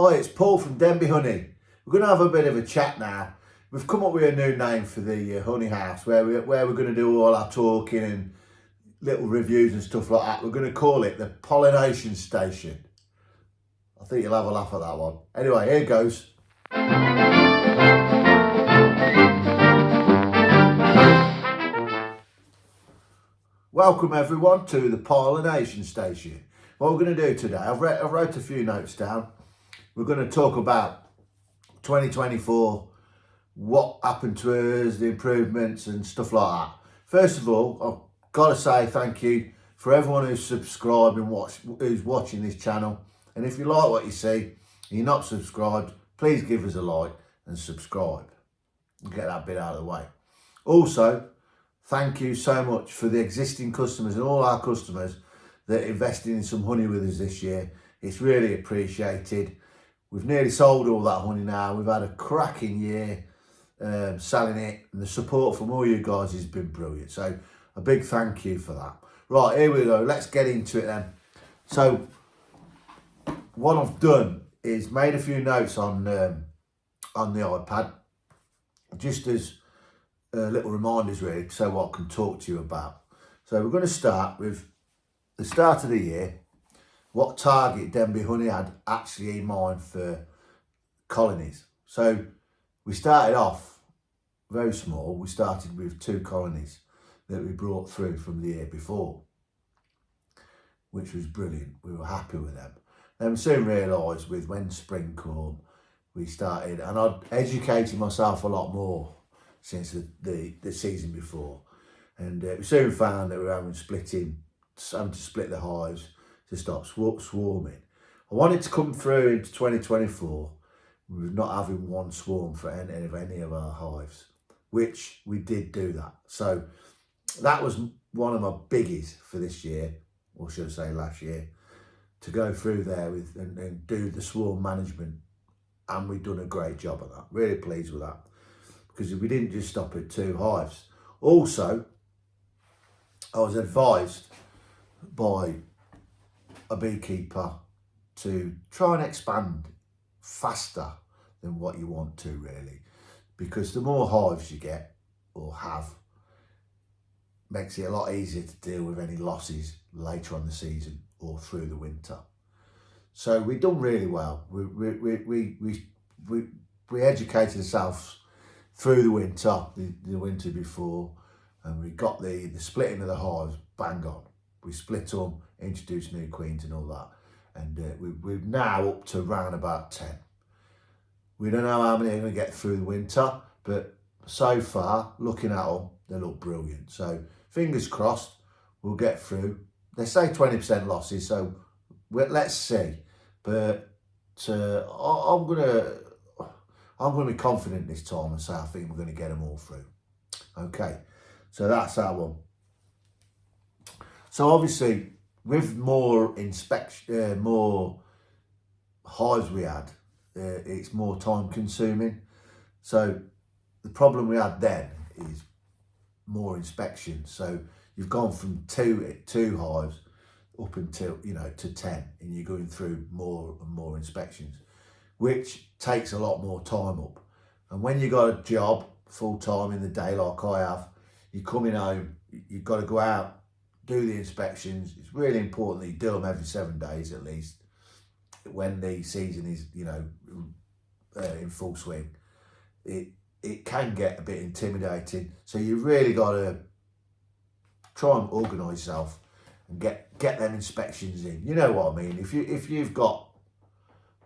Hi, it's Paul from Denbee Honey. We're going to have a bit of a chat now. We've come up with a new name for the honey house where we're going to do all our talking and little reviews and stuff like that. We're going to call it the Pollination Station. I think you'll have a laugh at that one. Anyway, here goes. Welcome everyone to the Pollination Station. What we're going to do today, I've wrote a few notes down. We're going to talk about 2024, what happened to us, the improvements and stuff like that. First of all, I've got to say thank you for everyone who's subscribed and who's watching this channel. And if you like what you see and you're not subscribed, please give us a like and subscribe. Get that bit out of the way. Also, thank you so much for the existing customers and all our customers that invested in some honey with us this year. It's really appreciated. We've nearly sold all that honey now. We've had a cracking year selling it, and the support from all you guys has been brilliant. So a big thank you for that. Right, here we go. Let's get into it then. So what I've done is made a few notes on the iPad, just as little reminders really, so what I can talk to you about. So we're going to start with the start of the year, what target Denbee Honey had actually in mind for colonies. So we started off very small. We started with 2 colonies that we brought through from the year before, which was brilliant. We were happy with them. Then we soon realised with when spring came, we started, and I'd educated myself a lot more since the season before, and we soon found that we were having to split the hives to stop swarming. I wanted to come through into 2024 with not having one swarm for any of our hives, which we did do that. So that was one of my biggies for this year, or should I say last year, to go through there with and do the swarm management, and we've done a great job of that. Really pleased with that, because we didn't just stop at 2 hives. Also, I was advised by a beekeeper to try and expand faster than what you want to, really, because the more hives you get or have, makes it a lot easier to deal with any losses later on the season or through the winter. So we've done really well. We educated ourselves through the winter, the winter before, and we got the splitting of the hives bang on. We split them, introduced new queens and all that, and we're now up to round about 10. We don't know how many are going to get through the winter, but so far, looking at them, they look brilliant. So fingers crossed, we'll get through. They say 20% losses, so let's see. But I'm gonna be confident this time and say I think we're going to get them all through. Okay, so that's our one. So obviously, with more more hives we had, it's more time consuming. So the problem we had then is more inspections. So you've gone from two hives up until, to 10, and you're going through more and more inspections, which takes a lot more time up. And when you got a job full time in the day like I have, you're coming home, you've got to go out, do the inspections. It's really important that you do them every 7 days at least, when the season is, in full swing. It can get a bit intimidating, so you've really got to try and organise yourself and get them inspections in. You know what I mean? If you've got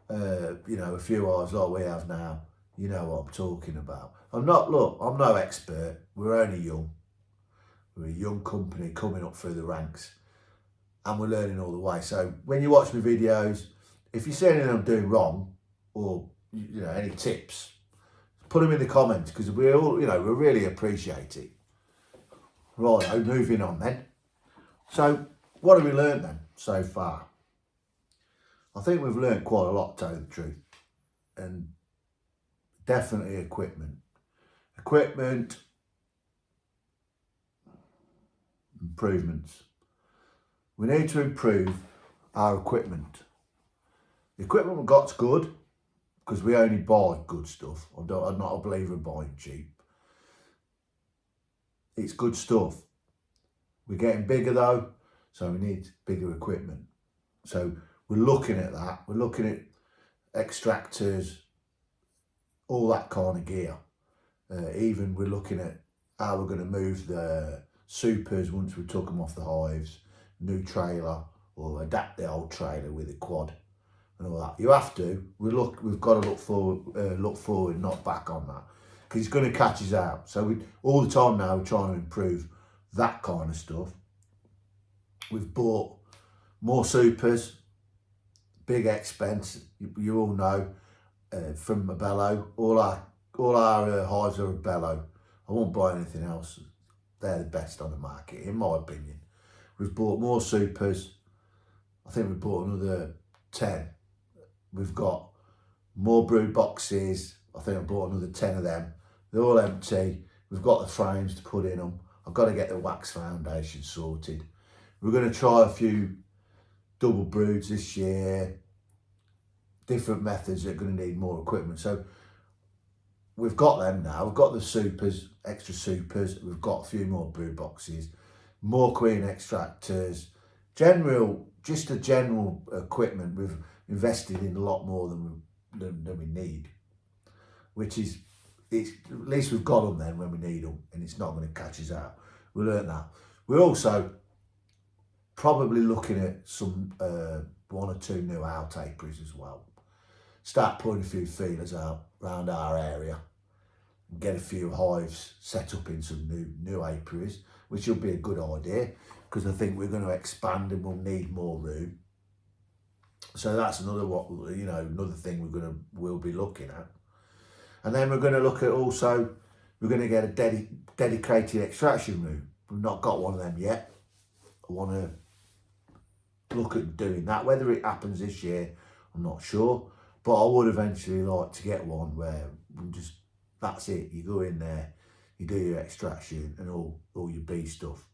a few hours like we have now, you know what I'm talking about. I'm no expert. We're only young. We're a young company coming up through the ranks, and we're learning all the way. So when you watch my videos, if you see anything I'm doing wrong, or any tips, put them in the comments, because we really appreciate it. Right, moving on then. So what have we learned then so far? I think we've learned quite a lot, to tell you the truth, and definitely equipment improvements. We need to improve our equipment. The equipment we've got's good, because we only buy good stuff. I'm not a believer in buying cheap. It's good stuff. We're getting bigger though, so we need bigger equipment. So we're looking at that. We're looking at extractors, all that kind of gear. Even we're looking at how we're going to move the supers once we took them off the hives, new trailer, or adapt the old trailer with a quad and all that. You have to. We've got to look forward, not back on that, because it's going to catch us out. So all the time now we're trying to improve that kind of stuff. We've bought more supers, big expense. You all know from a bellow. All our hives are a bellow. I won't buy anything else. They're the best on the market, in my opinion. We've bought more supers. I think we bought another 10. We've got more brood boxes. I think I bought another 10 of them. They're all empty. We've got the frames to put in them. I've got to get the wax foundation sorted. We're going to try a few double broods this year. Different methods that are going to need more equipment. So we've got them now. We've got the supers, extra supers. We've got a few more brood boxes, more queen extractors, just the general equipment. We've invested in a lot more than we need, which is, at least we've got them then when we need them, and it's not going to catch us out. We learned that. We're also probably looking at some 1 or 2 new out apiaries as well. Start putting a few feelers out around our area and get a few hives set up in some new apiaries, which will be a good idea, because I think we're going to expand and we'll need more room. So that's another thing we'll be looking at. And then we're going to look at also, we're going to get a dedicated extraction room. We've not got one of them yet. I want to look at doing that. Whether it happens this year, I'm not sure. But I would eventually like to get one where that's it. You go in there, you do your extraction and all your bee stuff.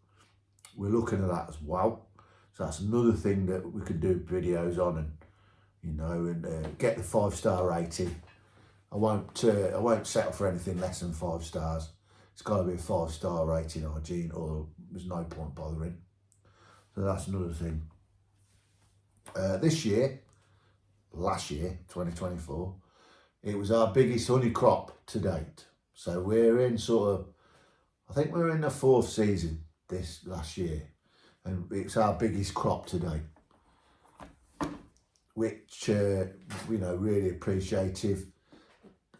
We're looking at that as well. So that's another thing that we could do videos on, and get the 5-star rating. I won't settle for anything less than 5 stars. It's got to be a 5-star rating, Argene, or there's no point bothering. So that's another thing. Last year, 2024, it was our biggest honey crop to date. So we're in I think we're in the 4th season this last year, and it's our biggest crop to date, which, really appreciative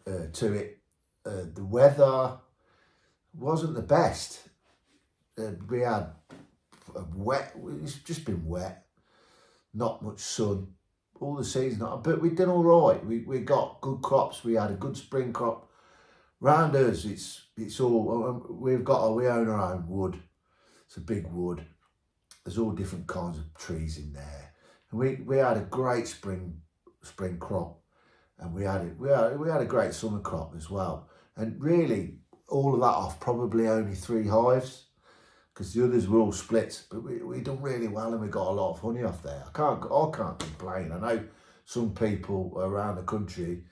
to it. The weather wasn't the best. We had it's just been wet, not much sun all the season, but we did all right. We got good crops. We had a good spring crop. Round us, it's all, we own our own wood. It's a big wood. There's all different kinds of trees in there, and we had a great spring crop, and we had a great summer crop as well. And really, all of that off probably only 3 hives, because the others were all splits. But we done really well, and we got a lot of honey off there. I can't complain. I know some people around the country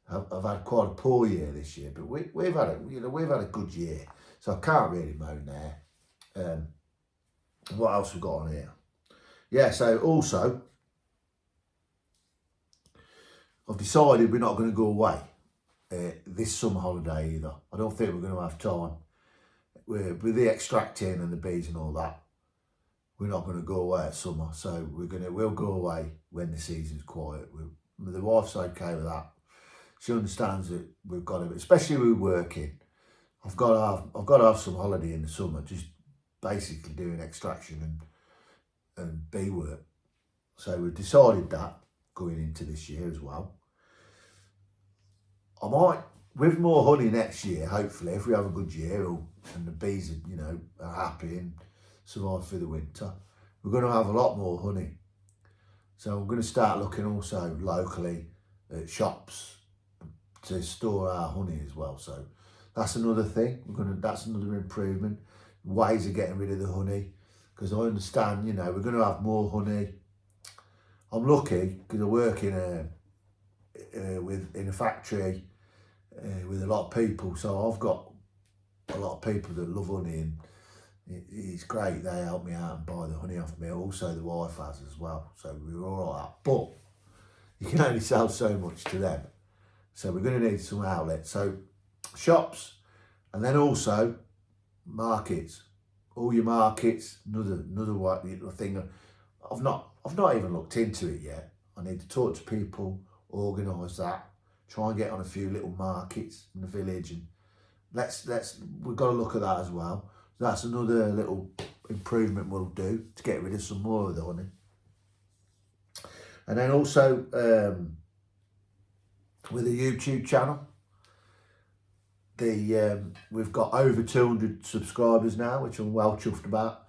have had quite a poor year this year, but we've had a good year, so I can't really moan there. What else we got on here? Yeah, so also I've decided we're not going to go away this summer holiday either. I don't think we're going to have time. With the extracting and the bees and all that, we're not going to go away at summer. So we'll go away when the season's quiet. The wife's okay with that. She understands that we've got to, especially with working. I've got to have some holiday in the summer, just basically doing extraction and bee work. So we've decided that going into this year as well. I might, with more honey next year, hopefully, if we have a good year and the bees are happy and survive through the winter, we're going to have a lot more honey. So I'm going to start looking also locally at shops to store our honey as well. So that's another thing. That's another improvement. Ways of getting rid of the honey, because I understand, we're going to have more honey. I'm lucky because I work in in a factory with a lot of people. So I've got a lot of people that love honey, and it's great. They help me out and buy the honey off me. Also, the wife has as well. So we were all right. But you can only sell so much to them. So we're going to need some outlets. So shops, and then also markets. All your markets. Another thing. I've not even looked into it yet. I need to talk to people, organise that, try and get on a few little markets in the village, and we've got to look at that as well. That's another little improvement we'll do to get rid of some more of the honey. And then also with the YouTube channel, we've got over 200 subscribers now, which I'm well chuffed about.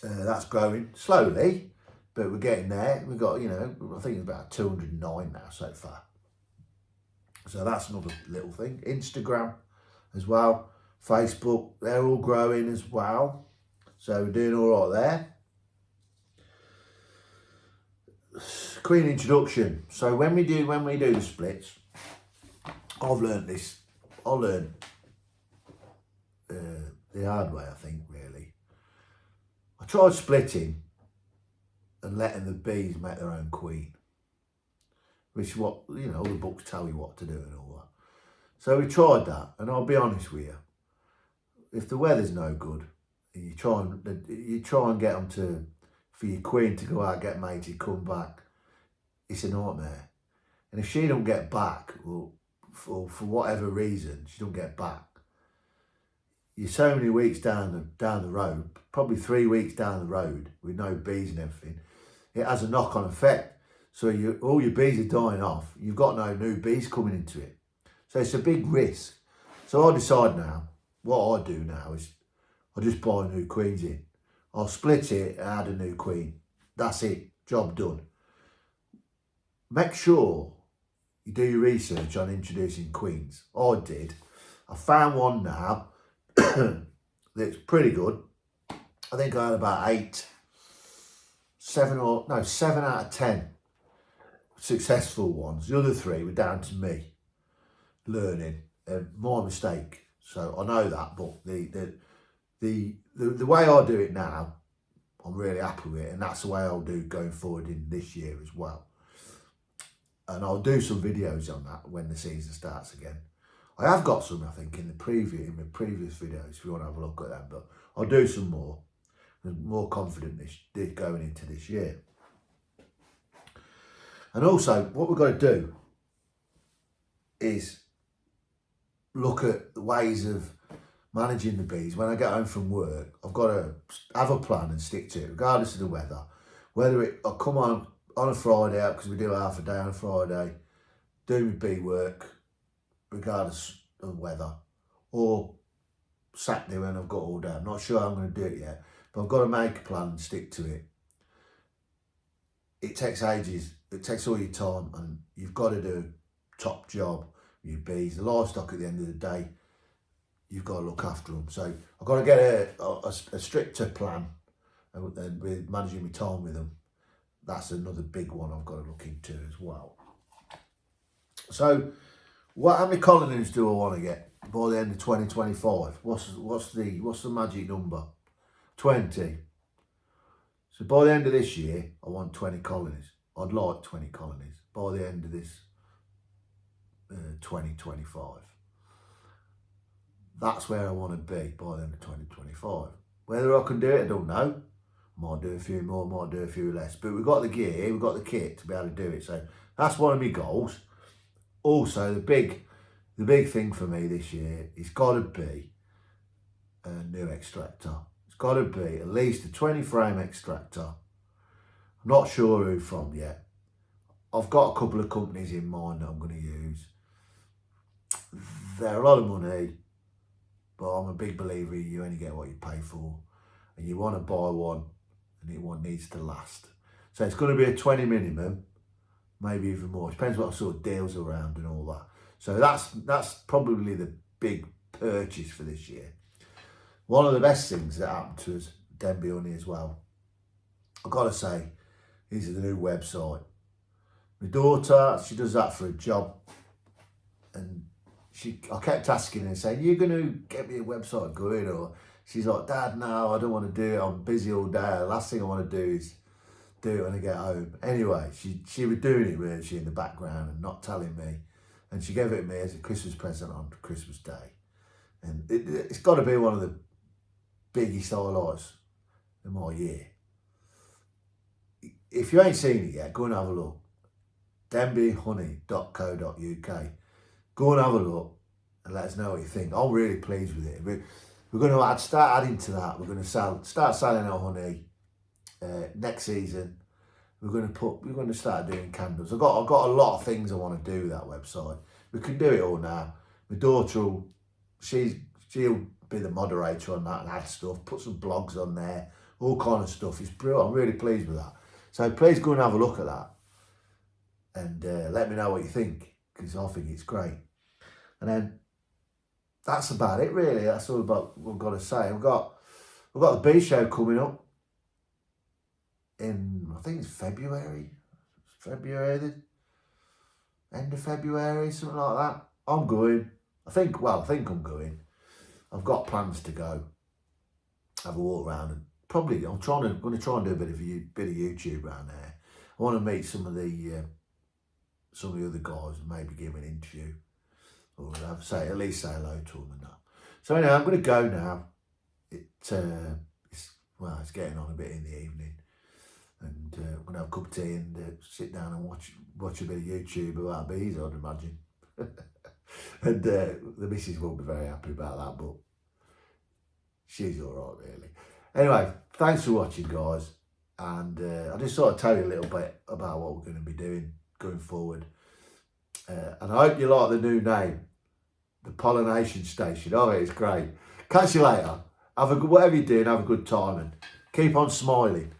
That's growing slowly, but we're getting there. We've got, I think it's about 209 now so far. So that's another little thing. Instagram as well. Facebook, they're all growing as well. So we're doing all right there. Queen introduction. So when we do the splits, I've learned this. I learned the hard way, I think, really. I tried splitting and letting the bees make their own queen, which is what, all the books tell you what to do and all that. So we tried that, and I'll be honest with you, if the weather's no good, you try and get them for your queen to go out, get mated, come back, it's a nightmare. And if she don't get back, or for whatever reason, she don't get back, you're so many weeks down the road, probably 3 weeks down the road with no bees and everything, it has a knock-on effect. So all your bees are dying off. You've got no new bees coming into it. So it's a big risk. So I decide now, what I do now is I just buy new queens in. I'll split it and add a new queen. That's it, job done. Make sure you do your research on introducing queens. I did. I found one now that's pretty good. I think I had about 7 out of 10 successful ones. The other 3 were down to me learning. My mistake. So I know that, but the way I do it now, I'm really happy with it, and that's the way I'll do going forward in this year as well. And I'll do some videos on that when the season starts again. I have got some, I think, in my previous videos, if you want to have a look at them, but I'll do some more. I'm more confident going into this year. And also, what we've got to do is look at the ways of managing the bees. When I get home from work, I've got to have a plan and stick to it, regardless of the weather. Whether I'll come on a Friday out, because we do half a day on a Friday, do my bee work, regardless of the weather, or Saturday when I've got all day. I'm not sure how I'm going to do it yet, but I've got to make a plan and stick to it. It takes ages, it takes all your time, and you've got to do a top job with your bees. The livestock, at the end of the day, you've got to look after them. So I've got to get a stricter plan with managing my time with them. That's another big one I've got to look into as well. So how many colonies do I want to get by the end of 2025? What's the magic number? 20. So by the end of this year, I want 20 colonies. I'd like 20 colonies by the end of this 2025. That's where I want to be by the end of 2025. Whether I can do it, I don't know. Might do a few more, might do a few less. But we've got the gear, we've got the kit to be able to do it. So that's one of my goals. Also, the big thing for me this year is got to be a new extractor. It's got to be at least a 20 frame extractor. I'm not sure who from yet. I've got a couple of companies in mind that I'm going to use. They're a lot of money, but I'm a big believer you only get what you pay for. And you want to buy one, and one needs to last. So it's going to be a 20 minimum, maybe even more. It depends what sort of deals around and all that. So that's probably the big purchase for this year. One of the best things that happened to us, Denbee Honey as well, I've got to say, is the new website. My daughter, she does that for a job. And I kept asking her, saying, "You going to get me a website going?" Or she's like, "Dad, no, I don't want to do it. I'm busy all day. The last thing I want to do is do it when I get home." Anyway, she was doing it, really, she in the background and not telling me. And she gave it to me as a Christmas present on Christmas Day. And it's got to be one of the biggest highlights of my year. If you ain't seen it yet, go and have a look. denbeehoney.co.uk. Go and have a look and let us know what you think. I'm really pleased with it. We're going to start adding to that. We're going to start selling our honey next season. We're going to start doing candles. I've got a lot of things I want to do with that website. We can do it all now. My daughter she'll be the moderator on that and add stuff. Put some blogs on there, all kind of stuff. It's brilliant. I'm really pleased with that. So please go and have a look at that and let me know what you think, because I think it's great. And then that's about it, really. That's all about what I've got to say. We've got the bee show coming up in, I think it's February, the end of February, something like that. I'm going. I think I'm going. I've got plans to go, have a walk around, and probably I'm going to try and do a bit of YouTube around there. I want to meet some of the other guys and maybe give them an interview, or at least say hello to them and that. So anyway, I'm going to go now. It's getting on a bit in the evening, and I'm going to have a cup of tea and sit down and watch a bit of YouTube about bees, I'd imagine. And the missus won't be very happy about that, but she's all right, really. Anyway, thanks for watching, guys, and I just thought I'd tell you a little bit about what we're going to be doing going forward. And I hope you like the new name, the Pollination Station. Oh, it's great. Catch you later. Whatever you're doing, have a good time and keep on smiling.